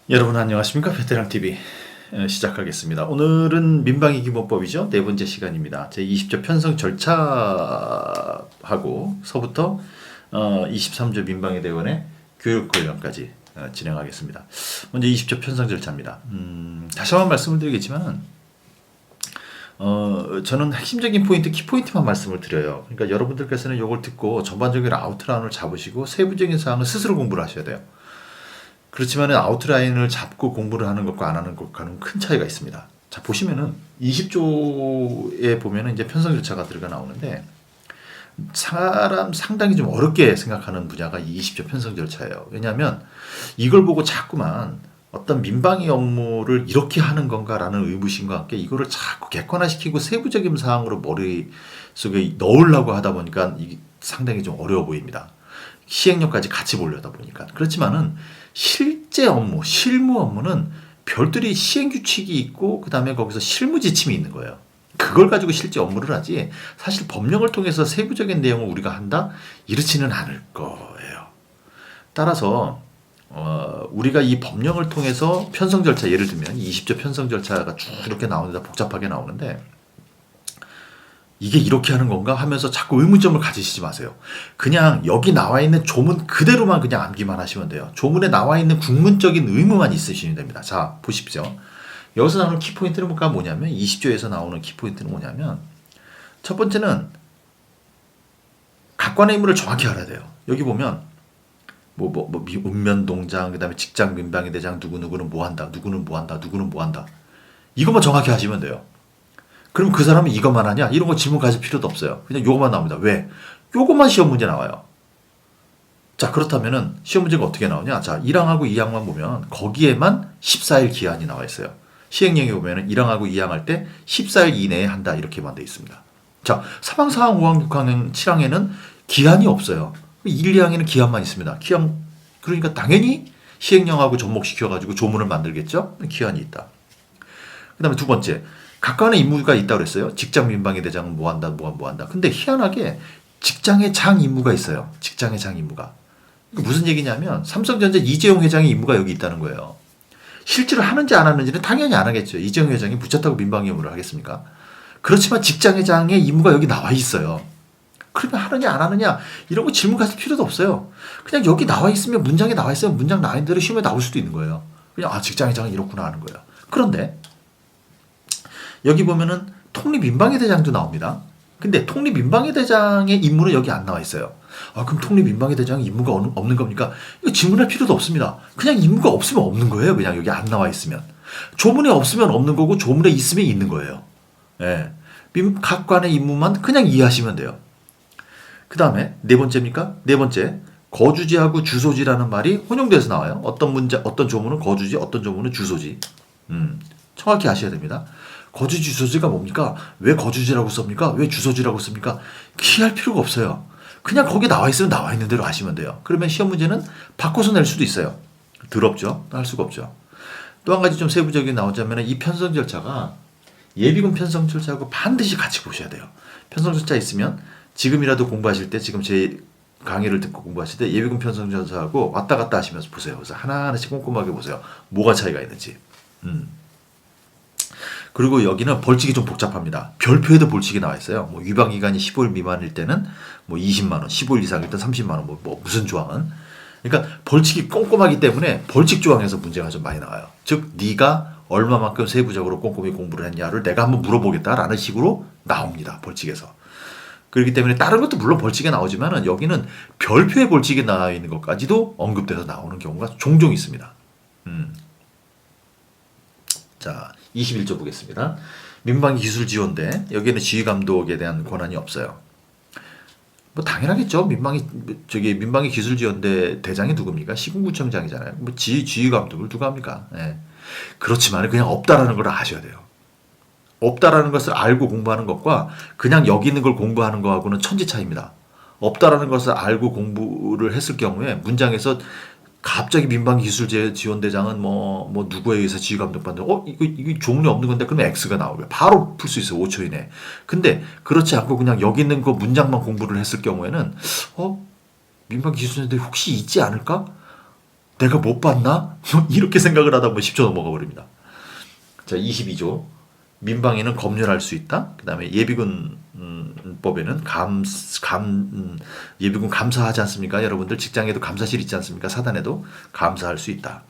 여러분 안녕하십니까? 베테랑TV 시작하겠습니다. 오늘은 민방위 기본법이죠. 네 번째 시간입니다. 제20조 편성 절차하고 서부터 23조 민방위대원의 교육 관련까지 진행하겠습니다. 먼저 20조 편성 절차입니다. 다시 한번 말씀을 드리겠지만은 저는 핵심적인 포인트, 키포인트만 말씀을 드려요. 그러니까 여러분들께서는 이걸 듣고 전반적인 아웃라인을 잡으시고 세부적인 사항을 스스로 공부를 하셔야 돼요. 그렇지만 아웃라인을 잡고 공부를 하는 것과 안 하는 것과는 큰 차이가 있습니다. 자, 보시면은 20조에 보면은 이제 편성 절차가 들어가 나오는데 상당히 좀 어렵게 생각하는 분야가 이 20조 편성 절차예요. 왜냐하면 이걸 보고 자꾸만 어떤 민방위 업무를 이렇게 하는 건가라는 의구심과 함께 이거를 자꾸 객관화시키고 세부적인 사항으로 머릿속에 넣으려고 하다 보니까 이게 상당히 좀 어려워 보입니다. 시행령까지 같이 보려다 보니까. 그렇지만은 실제 업무, 실무 업무는 별도의 시행 규칙이 있고 그 다음에 거기서 실무 지침이 있는 거예요. 그걸 가지고 실제 업무를 하지 사실 법령을 통해서 세부적인 내용을 우리가 한다? 이렇지는 않을 거예요. 따라서 우리가 이 법령을 통해서 편성 절차, 예를 들면 20조 편성 절차가 쭉 이렇게 나오는데 복잡하게 나오는데 이게 이렇게 하는 건가 하면서 자꾸 의문점을 가지시지 마세요. 그냥 여기 나와 있는 조문 그대로만 그냥 암기만 하시면 돼요. 조문에 나와 있는 국문적인 의무만 있으시면 됩니다. 자, 보십시오. 여기서 나오는 키포인트는 뭐냐면 20조에서 나오는 키포인트는 뭐냐면 첫 번째는 각관의 의무를 정확히 알아야 돼요. 여기 보면 읍면동장, 그 다음에 직장 민방위 대장 누구누구는 뭐 한다, 누구는 뭐 한다, 누구는 뭐 한다. 이것만 정확히 하시면 돼요. 그럼 그 사람은 이것만 하냐? 이런 거 질문 가질 필요도 없어요. 그냥 요것만 나옵니다. 왜? 요것만 시험 문제 나와요. 자, 그렇다면은 시험 문제가 어떻게 나오냐? 자, 1항하고 2항만 보면 거기에만 14일 기한이 나와 있어요. 시행령에 보면은 1항하고 2항 할 때 14일 이내에 한다 이렇게만 돼 있습니다. 자, 3항, 4항, 5항, 6항, 7항에는 기한이 없어요. 1, 2항에는 기한만 있습니다. 기한 그러니까 당연히 시행령하고 접목시켜가지고 조문을 만들겠죠? 기한이 있다. 그 다음에 두 번째, 각각의 임무가 있다고 그랬어요. 직장 민방위 대장은 뭐 한다, 뭐 한다. 근데 희한하게 직장의 장 임무가 있어요. 직장의 장 임무가. 무슨 얘기냐면 삼성전자 이재용 회장의 임무가 여기 있다는 거예요. 실제로 하는지 안 하는지는 당연히 안 하겠죠. 이재용 회장이 붙여 타고 민방위 업무를 하겠습니까? 그렇지만 직장회장의 임무가 여기 나와 있어요. 그러면 하느냐 안 하느냐 이런 거 질문 가질 필요도 없어요. 그냥 여기 나와 있으면 문장에 나와 있으면 문장 나와 있는 대로 시험에 나올 수도 있는 거예요. 그냥 직장회장은 이렇구나 하는 거예요. 그런데 여기 보면은 통립민방위대장도 나옵니다. 근데 통립민방위대장의 임무는 여기 안 나와 있어요. 그럼 통립민방위대장의 임무가 없는 겁니까? 이거 질문할 필요도 없습니다. 그냥 임무가 없으면 없는 거예요. 그냥 여기 안 나와 있으면. 조문에 없으면 없는 거고 조문에 있으면 있는 거예요. 예. 각관의 임무만 그냥 이해하시면 돼요. 그 다음에 네 번째입니까? 네 번째. 거주지하고 주소지라는 말이 혼용돼서 나와요. 어떤 조문은 거주지, 어떤 조문은 주소지. 정확히 아셔야 됩니다. 거주지 주소지가 뭡니까? 왜 거주지라고 씁니까? 왜 주소지라고 씁니까? 키할 필요가 없어요. 그냥 거기 나와 있으면 나와 있는 대로 하시면 돼요. 그러면 시험 문제는 바꿔서 낼 수도 있어요. 더럽죠? 할 수가 없죠. 또 한 가지 좀 세부적인 나오자면 이 편성 절차가 예비군 편성 절차하고 반드시 같이 보셔야 돼요. 편성 절차 있으면 지금이라도 공부하실 때 지금 제 강의를 듣고 공부하실 때 예비군 편성 절차하고 왔다 갔다 하시면서 보세요. 그래서 하나하나씩 꼼꼼하게 보세요. 뭐가 차이가 있는지. 그리고 여기는 벌칙이 좀 복잡합니다. 별표에도 벌칙이 나와 있어요. 뭐 위반기간이 15일 미만일 때는 뭐 20만 원, 15일 이상일 때 30만 원, 뭐 무슨 조항은. 그러니까 벌칙이 꼼꼼하기 때문에 벌칙 조항에서 문제가 좀 많이 나와요. 즉 네가 얼마만큼 세부적으로 꼼꼼히 공부를 했냐를 내가 한번 물어보겠다라는 식으로 나옵니다. 벌칙에서. 그렇기 때문에 다른 것도 물론 벌칙에 나오지만은 여기는 별표의 벌칙이 나와 있는 것까지도 언급돼서 나오는 경우가 종종 있습니다. 자, 21조 보겠습니다. 민방위 기술 지원대. 여기에는 지휘 감독에 대한 권한이 없어요. 뭐 당연하겠죠. 민방위 기술 지원대 대장이 누굽니까? 시군구청장이잖아요. 뭐 지휘 감독을 누가 합니까? 예. 그렇지만 그냥 없다라는 걸 아셔야 돼요. 없다라는 것을 알고 공부하는 것과 그냥 여기 있는 걸 공부하는 거하고는 천지 차이입니다. 없다라는 것을 알고 공부를 했을 경우에 문장에서 갑자기 민방기술지원대장은 뭐 누구에 의해서 지휘감독 받는 이거 조문이 없는 건데 그러면 X가 나오고요. 바로 풀 수 있어요. 5초 이내. 근데 그렇지 않고 그냥 여기 있는 거 문장만 공부를 했을 경우에는 민방기술지원대 혹시 있지 않을까? 내가 못 봤나? 이렇게 생각을 하다 보면 10조 넘어가 버립니다. 자, 22조. 민방위는 검열할 수 있다. 그 다음에 예비군 법에는 예비군 감사하지 않습니까? 여러분들 직장에도 감사실 있지 않습니까? 사단에도 감사할 수 있다.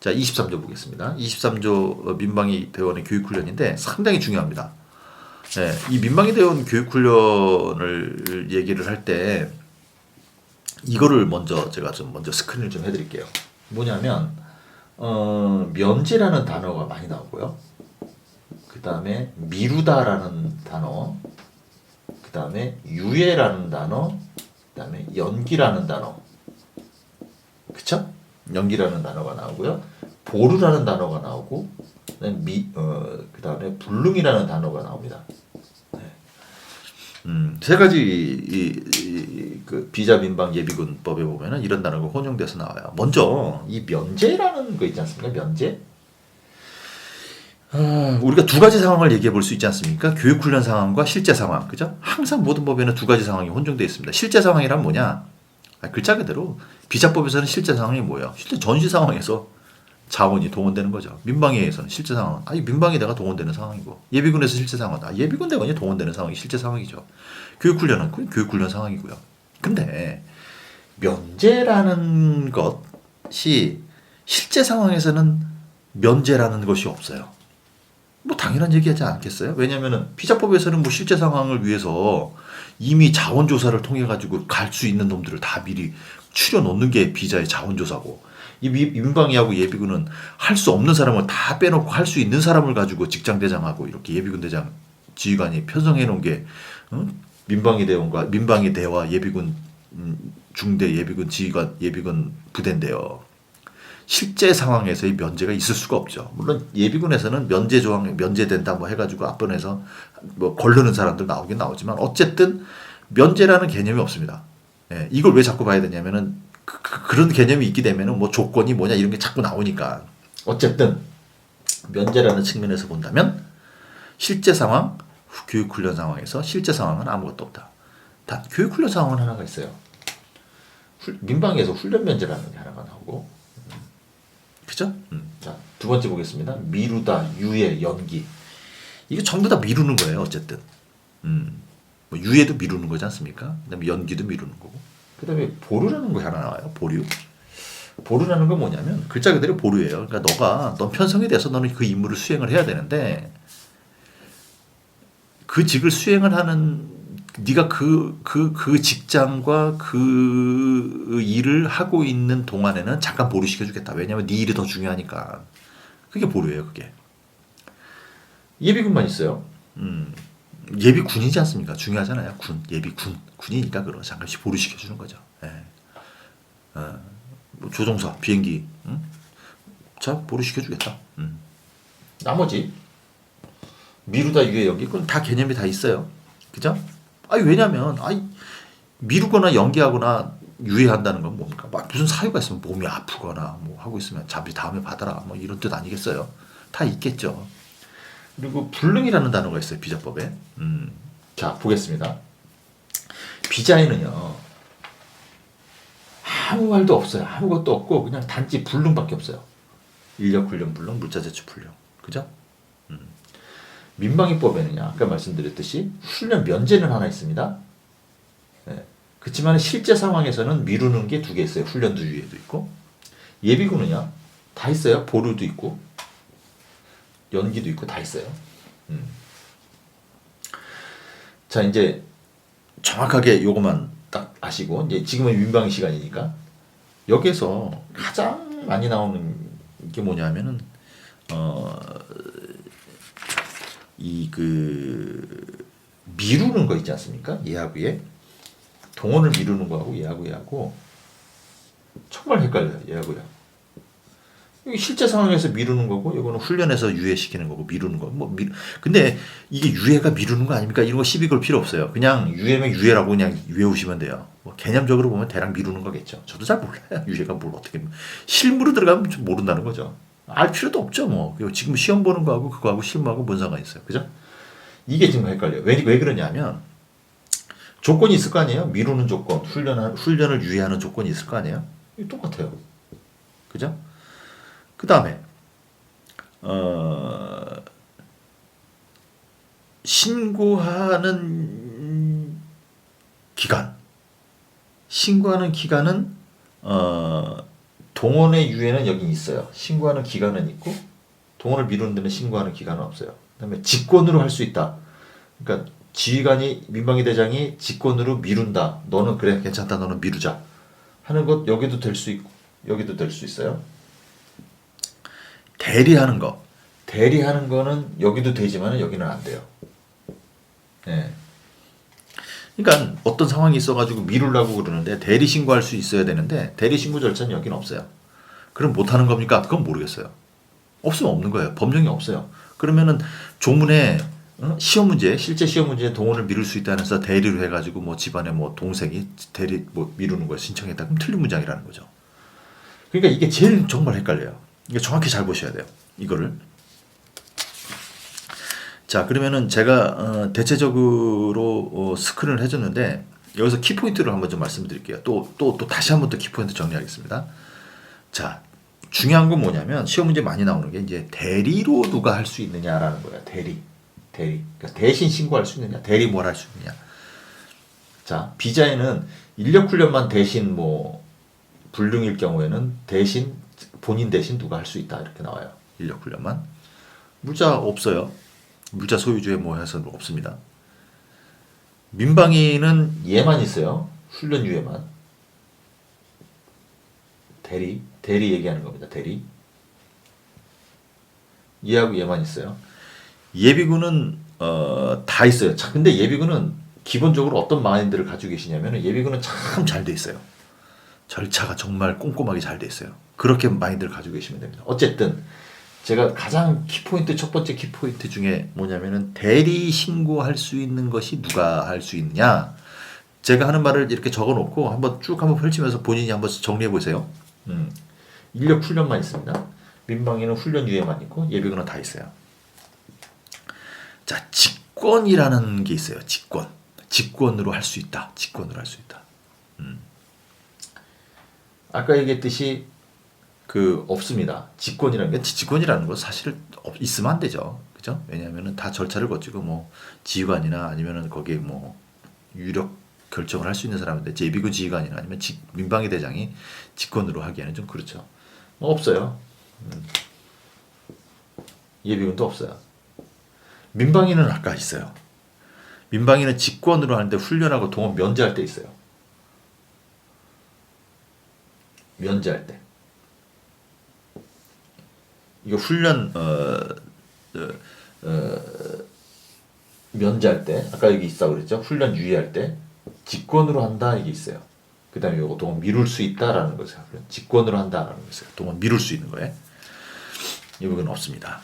자, 23조 보겠습니다. 23조 민방위 대원의 교육훈련인데 상당히 중요합니다. 네, 이 민방위 대원 교육훈련을 얘기를 할 때 이거를 제가 먼저 스크린을 좀 해드릴게요. 뭐냐면 면제라는 단어가 많이 나오고요. 그 다음에 미루다라는 단어, 그 다음에 유예라는 단어, 그 다음에 연기라는 단어, 그쵸? 연기라는 단어가 나오고요. 보루라는 단어가 나오고, 그 다음에 불능이라는 단어가 나옵니다. 세 가지 그 비자 민방 예비군법에 보면은 이런 단어가 혼용돼서 나와요. 먼저 이 면제라는 거 있지 않습니까? 면제. 우리가 두 가지 상황을 얘기해 볼 수 있지 않습니까? 교육훈련 상황과 실제 상황, 그죠? 항상 모든 법에는 두 가지 상황이 혼용되어 있습니다. 실제 상황이란 뭐냐? 글자 그대로 비자법에서는 실제 상황이 뭐예요? 실제 전시 상황에서 자원이 동원되는 거죠. 민방위에서는 실제 상황, 민방위대가 동원되는 상황이고, 예비군에서 실제 상황, 예비군 대원이 동원되는 상황이 실제 상황이죠. 교육훈련은 교육훈련 상황이고요. 근데 면제라는 것이 실제 상황에서는 면제라는 것이 없어요. 뭐 당연한 얘기하지 않겠어요? 왜냐하면 비자법에서는 뭐 실제 상황을 위해서 이미 자원조사를 통해 가지고 갈 수 있는 놈들을 다 미리 추려 놓는 게 비자의 자원조사고, 이 민방위하고 예비군은 할 수 없는 사람을 다 빼놓고 할 수 있는 사람을 가지고 직장대장하고 이렇게 예비군 대장 지휘관이 편성해 놓은 게 민방위 대원과 민방위 대와 예비군 중대 예비군 지휘관 예비군 부대인데요. 실제 상황에서의 면제가 있을 수가 없죠. 물론 예비군에서는 면제 조항 면제된다 뭐 해가지고 앞번에서 뭐 걸르는 사람들 나오긴 나오지만 어쨌든 면제라는 개념이 없습니다. 예, 이걸 왜 자꾸 봐야 되냐면은 그런 개념이 있게 되면은 뭐 조건이 뭐냐 이런 게 자꾸 나오니까. 어쨌든 면제라는 측면에서 본다면 실제 상황, 교육훈련 상황에서 실제 상황은 아무것도 없다. 단 교육훈련 상황은 하나가 있어요. 민방위에서 훈련 면제라는 게 하나가 나오고, 그죠? 자, 두 번째 보겠습니다. 미루다, 유예, 연기. 이게 전부 다 미루는 거예요. 어쨌든 뭐 유예도 미루는 거지 않습니까? 그다음에 연기도 미루는 거고. 그다음에 보류라는 거 하나 나와요. 보류. 보류라는 건 뭐냐면 글자 그대로 보류예요. 그러니까 넌 편성이 돼서 너는 그 임무를 수행을 해야 되는데, 그 직을 수행을 하는 네가 그 직장과 그 일을 하고 있는 동안에는 잠깐 보류 시켜주겠다. 왜냐면 네 일이 더 중요하니까. 그게 보류예요. 그게. 예비군만 있어요. 예비군이지 않습니까? 중요하잖아요. 군이니까 그럼 잠깐씩 보류 시켜주는 거죠. 예. 뭐 조종사, 비행기, 자 보류 시켜주겠다. 나머지 미루다, 유예, 연기 그건 다 개념이 다 있어요. 그죠? 왜냐면 미루거나 연기하거나 유예한다는 건 뭡니까? 막 무슨 사유가 있으면 몸이 아프거나 뭐 하고 있으면 잠시 다음에 받아라 뭐 이런 뜻 아니겠어요? 다 있겠죠. 그리고 불능이라는 단어가 있어요. 비자법에. 자, 보겠습니다. 비자에는요 아무 말도 없어요. 아무것도 없고 그냥 단지 불능밖에 없어요. 인력훈련 불능, 물자제출 불능. 그죠? 민방위법에는요 아까 말씀드렸듯이 훈련 면제는 하나 있습니다. 네. 그렇지만 실제 상황에서는 미루는 게 두 개 있어요. 훈련도 유예도 있고. 예비군은요 다 있어요. 보류도 있고 연기도 있고 다 있어요. 자, 이제 정확하게 요것만 딱 아시고, 이제 지금은 민방위 시간이니까 여기에서 가장 많이 나오는 게 뭐냐면은 미루는 거 있지 않습니까? 예하고 예. 동원을 미루는 거하고 예하고 예하고 정말 헷갈려요. 예하고 예. 이게 실제 상황에서 미루는 거고, 이거는 훈련에서 유예시키는 거고, 미루는 거. 근데 이게 유예가 미루는 거 아닙니까? 이런 거 시비 걸 필요 없어요. 그냥 유예면 유예라고 그냥 외우시면 돼요. 뭐 개념적으로 보면 대략 미루는 거겠죠. 저도 잘 몰라요. 유예가 뭘 어떻게. 실무로 들어가면 좀 모른다는 거죠. 알 필요도 없죠, 뭐. 지금 시험 보는 거하고 그거하고 실무하고 뭔 상관이 있어요. 그죠? 이게 지금 헷갈려요. 왜 그러냐면, 조건이 있을 거 아니에요? 미루는 조건, 훈련을 유예하는 조건이 있을 거 아니에요? 똑같아요. 그죠? 그 다음에 신고하는 기간은 동원의 유예는 여기 있어요. 신고하는 기간은 있고 동원을 미루는 데는 신고하는 기간은 없어요. 그다음에 직권으로 할 수 있다. 그러니까 지휘관이 민방위 대장이 직권으로 미룬다. 너는 그래 괜찮다. 너는 미루자 하는 것 여기도 될 수 있고 여기도 될 수 있어요. 대리하는 거는 여기도 되지만 여기는 안 돼요. 네. 그러니까 어떤 상황이 있어가지고 미루려고 그러는데 대리 신고할 수 있어야 되는데 대리 신고 절차는 여기는 없어요. 그럼 못하는 겁니까? 그건 모르겠어요. 없으면 없는 거예요. 법령이 없어요. 그러면은 조문에 시험 문제, 실제 시험 문제에 동원을 미룰 수 있다는 해서 대리로 해가지고 뭐 집안에 뭐 동생이 대리 뭐 미루는 걸 신청했다. 그럼 틀린 문장이라는 거죠. 그러니까 이게 제일 정말 헷갈려요. 이게 정확히 잘 보셔야 돼요. 이거를. 자, 그러면은 제가 대체적으로 스크린을 해줬는데 여기서 키포인트를 한번 좀 말씀드릴게요. 또 다시 한번 또 키포인트 정리하겠습니다. 자, 중요한 건 뭐냐면 시험 문제 많이 나오는 게 이제 대리로 누가 할 수 있느냐라는 거예요. 대리. 그러니까 대신 신고할 수 있느냐, 대리 뭘 할 수 있느냐. 자, 비자에는 인력 훈련만 대신 뭐 불능일 경우에는 대신 본인 대신 누가 할 수 있다 이렇게 나와요. 인력 훈련만. 물자 없어요. 물자 소유주에 뭐 해서는 없습니다. 민방위는 얘만 있어요. 훈련 유예만. 대리 얘기하는 겁니다. 대리. 얘하고 얘만 있어요. 예비군은 다 있어요. 자, 근데 예비군은 기본적으로 어떤 마인드를 가지고 계시냐면 예비군은 참 잘 돼 있어요. 절차가 정말 꼼꼼하게 잘 돼 있어요. 그렇게 마인드를 가지고 계시면 됩니다. 어쨌든 제가 가장 키포인트 첫 번째 키포인트 중에 뭐냐면은 대리 신고할 수 있는 것이 누가 할 수 있느냐. 제가 하는 말을 이렇게 적어놓고 한번 쭉 한번 펼치면서 본인이 한번 정리해 보세요. 인력 훈련만 있습니다. 민방위는 훈련 유예만 있고 예비군은 다 있어요. 자, 직권이라는 게 있어요. 직권으로 할 수 있다. 아까 얘기했듯이 없습니다. 직권이라는 건 사실 있으면 안 되죠. 그죠? 왜냐하면은 다 절차를 거치고 뭐 지휘관이나 아니면은 거기에 뭐 유력 결정을 할 수 있는 사람인데 예비군 지휘관이나 아니면 민방위 대장이 직권으로 하기에는 좀 그렇죠. 없어요. 예비군도 없어요. 민방위는 아까 있어요. 민방위는 직권으로 하는데 훈련하고 동원 면제할 때 있어요. 면제할 때. 이거 훈련 면제할 때 아까 여기 있다고 그랬죠. 훈련 유예할 때 직권으로 한다 이게 있어요. 그 다음에 이거 동원 미룰 수 있다라는 거죠. 직권으로 한다라는 거 있어요. 동원 미룰 수 있는 거예요. 이 부분은 없습니다.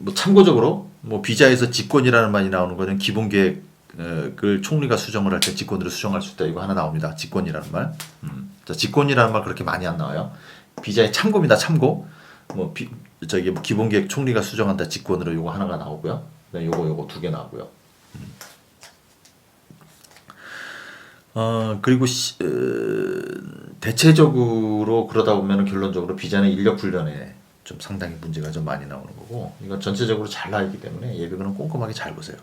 뭐 참고적으로 뭐 비자에서 직권이라는 말이 나오는 거는 기본계획을 총리가 수정을 할 때 직권으로 수정할 수 있다 이거 하나 나옵니다. 직권이라는 말. 자, 직권이라는 말 그렇게 많이 안 나와요. 비자의 참고입니다. 참고. 뭐 기본계획 총리가 수정한다 직권으로 요거 하나가 나오고요. 요거 두 개 나오고요. 그리고 대체적으로 그러다 보면 결론적으로 비자는 인력 훈련에 좀 상당히 문제가 좀 많이 나오는 거고 이건 전체적으로 잘 나있기 때문에 예비군은 꼼꼼하게 잘 보세요.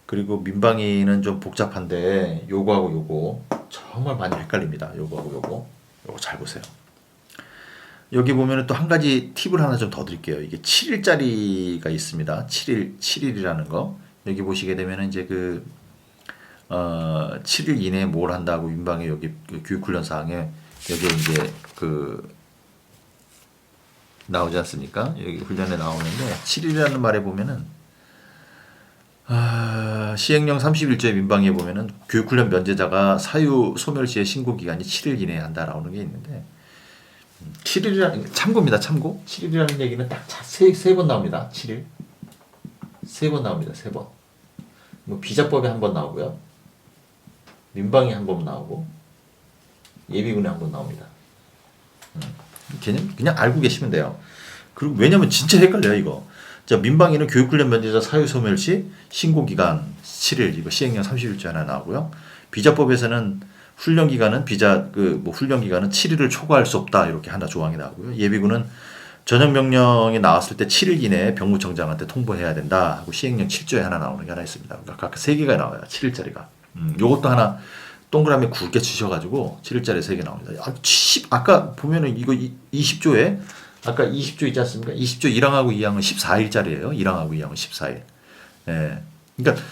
그리고 민방위는 좀 복잡한데 요거하고 요거 정말 많이 헷갈립니다. 요거하고 요거 잘 보세요. 여기 보면은 또 한 가지 팁을 하나 좀 더 드릴게요. 이게 7일짜리가 있습니다. 7일이라는 거. 여기 보시게 되면은 이제 7일 이내에 뭘 한다고 민방위 여기 교육훈련 사항에 여기에 이제 나오지 않습니까? 여기 훈련에 나오는데 7일이라는 말에 보면은 시행령 31조의 민방위에 보면은 교육훈련 면제자가 사유 소멸 시의 신고 기간이 7일 이내에 한다라는 게 있는데 7일이라는 참고입니다. 참고. 7일이라는 얘기는 딱 세 번 나옵니다. 7일. 세 번 나옵니다. 3번. 뭐 비자법에 한 번 나오고요. 민방위 한 번 나오고 예비군에 한 번 나옵니다. 개념 그냥 알고 계시면 돼요. 그리고 왜냐면 진짜 헷갈려요 이거. 자, 민방위는 교육훈련 면제자 사유 소멸 시 신고 기간 7일 이거 시행령 31조 하나 나오고요. 비자법에서는 훈련 기간은 훈련 기간은 7일을 초과할 수 없다 이렇게 하나 조항이 나오고요. 예비군은 전역 명령이 나왔을 때 7일 이내에 병무청장한테 통보해야 된다 하고 시행령 7조에 하나 나오는 게 하나 있습니다. 그러니까 각 3개가 나와요. 7일짜리가. 요것도 하나 동그라미 굵게 치셔가지고 7일짜리 3개 나옵니다. 아까 보면은 이거 20조에 아까 20조 있지 않습니까? 20조 1항하고 2항은 14일짜리예요. 1항하고 2항은 14일. 예. 그러니까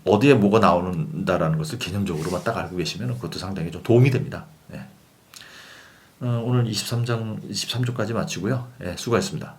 어디에 뭐가 나오는다라는 것을 개념적으로만 딱 알고 계시면 그것도 상당히 좀 도움이 됩니다. 예. 오늘 23조까지 마치고요. 예, 수고하셨습니다.